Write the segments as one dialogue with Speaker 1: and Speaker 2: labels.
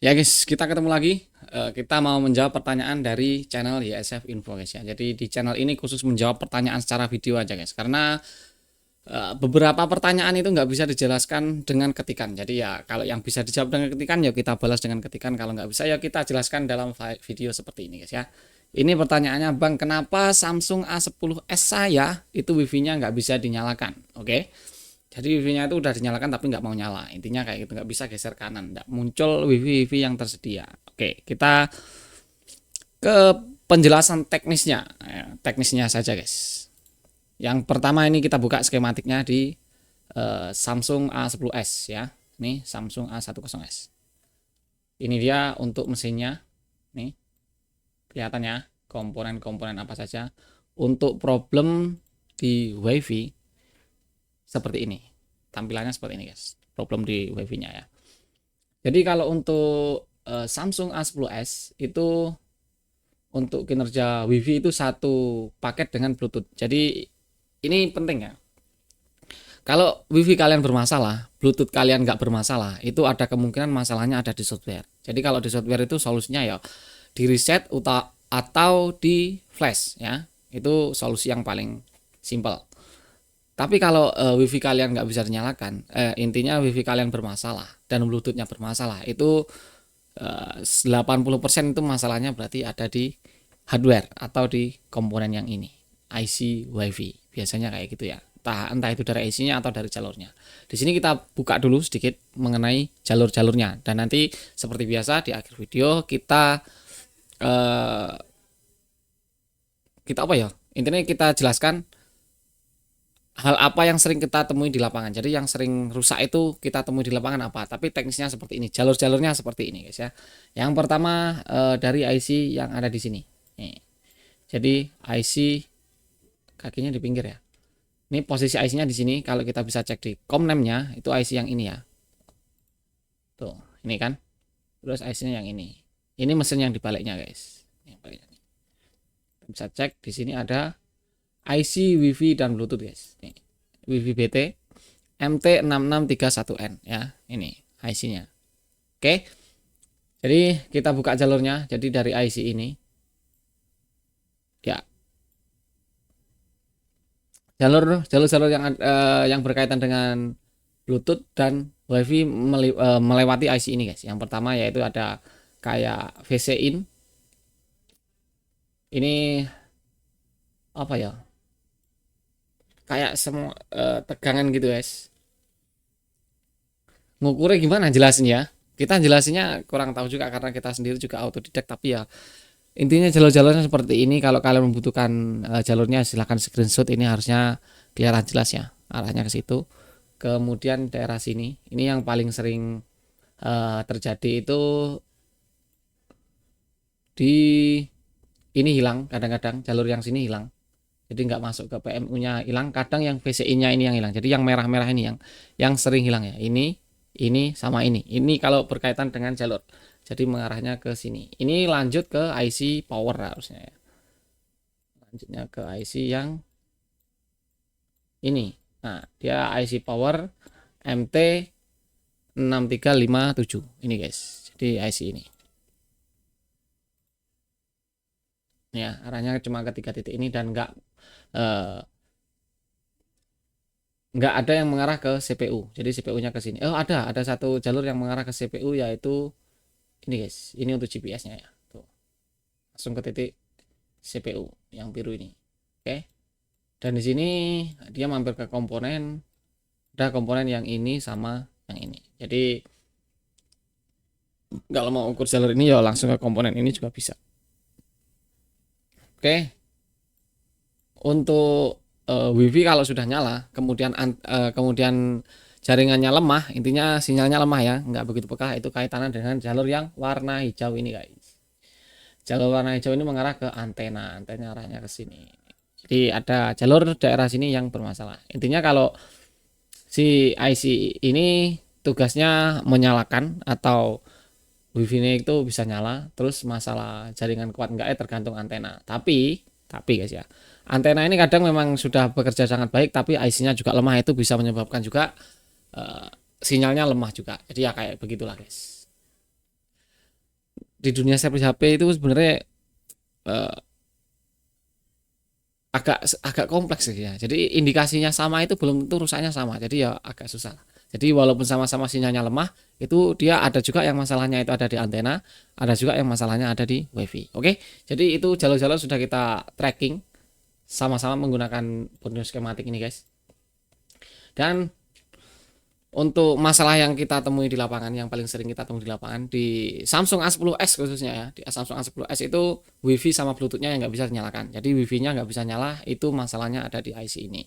Speaker 1: Ya guys, kita ketemu lagi. Kita mau menjawab pertanyaan dari channel YSF Info guys ya. Jadi di channel ini khusus menjawab pertanyaan secara video aja guys. Karena beberapa pertanyaan itu nggak bisa dijelaskan dengan ketikan. Jadi ya kalau yang bisa dijawab dengan ketikan ya kita balas dengan ketikan. Kalau nggak bisa ya kita jelaskan dalam video seperti ini guys ya. Ini pertanyaannya, Bang, kenapa Samsung A10s saya itu wifi-nya nggak bisa dinyalakan? Oke. Jadi wifi-nya itu udah dinyalakan tapi nggak mau nyala. Intinya kayak gitu, nggak bisa geser kanan, nggak muncul wifi yang tersedia. Oke, kita ke penjelasan teknisnya. Teknisnya saja guys. Yang pertama ini kita buka skematiknya di Samsung A10s ya. Ini Samsung A10s. Ini dia untuk mesinnya. Nih, kelihatannya komponen-komponen apa saja. Untuk problem di wifi seperti ini, tampilannya seperti ini guys, problem di wifi nya ya. Jadi kalau untuk Samsung A10s itu untuk kinerja wifi itu satu paket dengan Bluetooth. Jadi ini penting ya, kalau wifi kalian bermasalah, Bluetooth kalian nggak bermasalah, itu ada kemungkinan masalahnya ada di software. Jadi kalau di software itu solusinya ya di reset atau di flash ya, itu solusi yang paling simpel. Tapi kalau wifi kalian nggak bisa dinyalakan, intinya wifi kalian bermasalah dan bluetoothnya bermasalah, itu 80% itu masalahnya berarti ada di hardware atau di komponen yang ini, IC wifi. Biasanya kayak gitu ya. Entah itu dari IC-nya atau dari jalurnya. Di sini kita buka dulu sedikit mengenai jalur-jalurnya, dan nanti seperti biasa di akhir video kita apa ya? Intinya kita jelaskan hal apa yang sering kita temui di lapangan. Jadi yang sering rusak itu kita temui di lapangan apa, tapi teknisnya seperti ini, jalur-jalurnya seperti ini guys ya. Yang pertama dari IC yang ada di sini nih. Jadi IC kakinya di pinggir ya, ini posisi IC nya di sini. Kalau kita bisa cek di COM-NAME-nya itu IC yang ini ya, tuh ini kan, terus IC nya yang ini mesin yang dibaliknya guys, yang baliknya. Bisa cek di sini ada IC Wi-Fi dan Bluetooth guys. Nih, Wi-Fi BT MT6631N ya, ini IC-nya. Oke. Jadi kita buka jalurnya. Jadi dari IC ini ya, jalur yang berkaitan dengan Bluetooth dan Wi-Fi melewati IC ini guys. Yang pertama yaitu ada kayak VC in. Ini apa ya? Kayak semua tegangan gitu guys. Ngukurnya gimana jelasin ya? Kita jelasinnya kurang tahu juga karena kita sendiri juga autodidak, tapi ya intinya jalur-jalurnya seperti ini. Kalau kalian membutuhkan jalurnya silahkan screenshot, ini harusnya kelihatan jelas ya arahnya ke situ. Kemudian daerah sini, ini yang paling sering terjadi itu di ini hilang, kadang-kadang jalur yang sini hilang. Jadi nggak masuk ke PMU-nya hilang, kadang yang VCI-nya ini yang hilang. Jadi yang merah-merah ini yang sering hilang ya. Ini sama ini. Ini kalau berkaitan dengan jalur. Jadi mengarahnya ke sini. Ini lanjut ke IC power harusnya ya. Lanjutnya ke IC yang ini. Nah, dia IC power MT6357. Ini guys. Jadi IC ini. Ya, arahnya cuma ke tiga titik ini dan eh, nggak ada yang mengarah ke CPU. Jadi CPU-nya ke sini. Oh, ada satu jalur yang mengarah ke CPU, yaitu ini guys. Ini untuk GPS-nya ya. Tuh. Langsung ke titik CPU yang biru ini. Oke. Dan di sini dia mampir ke komponen. Ada komponen yang ini sama yang ini. Jadi kalau mau ukur jalur ini ya langsung ke komponen ini juga bisa. Oke. Untuk WiFi kalau sudah nyala, kemudian jaringannya lemah, intinya sinyalnya lemah ya, nggak begitu peka, itu kaitannya dengan jalur yang warna hijau ini guys. Jalur warna hijau ini mengarah ke antena arahnya ke sini. Jadi ada jalur daerah sini yang bermasalah. Intinya kalau si IC ini tugasnya menyalakan atau wifi-nya itu bisa nyala, terus masalah jaringan kuat enggak ya tergantung antena. Tapi guys ya, antena ini kadang memang sudah bekerja sangat baik, tapi IC-nya juga lemah, itu bisa menyebabkan juga sinyalnya lemah juga. Jadi ya kayak begitulah guys. di dunia servis HP itu sebenarnya eh, agak kompleks sih ya. Jadi indikasinya sama itu belum tentu rusaknya sama. Jadi ya agak susah. Jadi walaupun sama-sama sinyalnya lemah, itu dia ada juga yang masalahnya itu ada di antena, ada juga yang masalahnya ada di WiFi. Oke, jadi itu jalur-jalur sudah kita tracking sama-sama menggunakan Borneo skematik ini guys. Dan untuk masalah yang kita temui di lapangan, yang paling sering kita temui di lapangan di Samsung A10s khususnya ya, di Samsung A10s itu WiFi sama Bluetoothnya yang nggak bisa dinyalakan. Jadi WiFi-nya nggak bisa nyala, itu masalahnya ada di IC ini.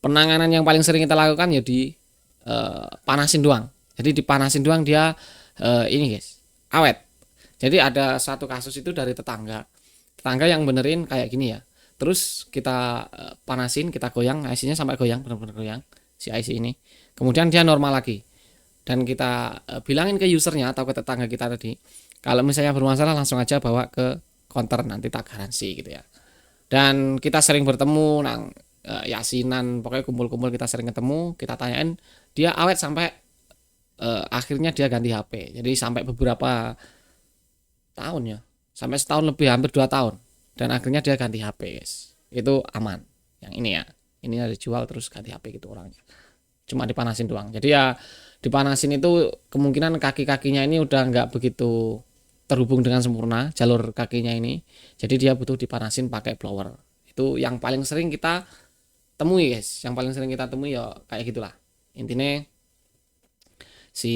Speaker 1: Penanganan yang paling sering kita lakukan ya di panasin doang. Jadi dipanasin doang dia ini guys, awet. Jadi ada satu kasus itu dari tetangga yang benerin kayak gini ya. Terus kita panasin, kita goyang IC-nya sampai goyang, benar-benar goyang si IC ini. Kemudian dia normal lagi. Dan kita bilangin ke usernya atau ke tetangga kita tadi, kalau misalnya bermasalah langsung aja bawa ke counter, nanti tak garansi gitu ya. Dan kita sering bertemu, nang yasinan, pokoknya kumpul-kumpul kita sering ketemu, kita tanyain, dia awet sampai akhirnya dia ganti HP. Jadi sampai beberapa tahun ya, sampai setahun lebih, hampir 2 tahun. Dan akhirnya dia ganti HP guys. Itu aman. Yang ini ya, ini ada dijual terus ganti HP gitu orangnya. Cuma dipanasin doang. Jadi ya dipanasin itu kemungkinan kaki-kakinya ini udah nggak begitu terhubung dengan sempurna jalur kakinya ini. Jadi dia butuh dipanasin pakai blower. Itu yang paling sering kita temui guys. Yang paling sering kita temui ya kayak gitulah. Intinya si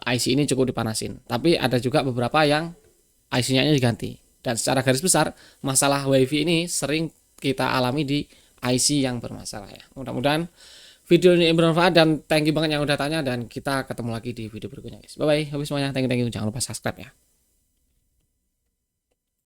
Speaker 1: IC ini cukup dipanasin. Tapi ada juga beberapa yang IC-nya diganti. Dan secara garis besar masalah WiFi ini sering kita alami di IC yang bermasalah ya. Mudah-mudahan video ini bermanfaat dan thank you banget yang udah tanya, dan kita ketemu lagi di video berikutnya guys. Bye bye. Habis semuanya, thank you, jangan lupa subscribe ya.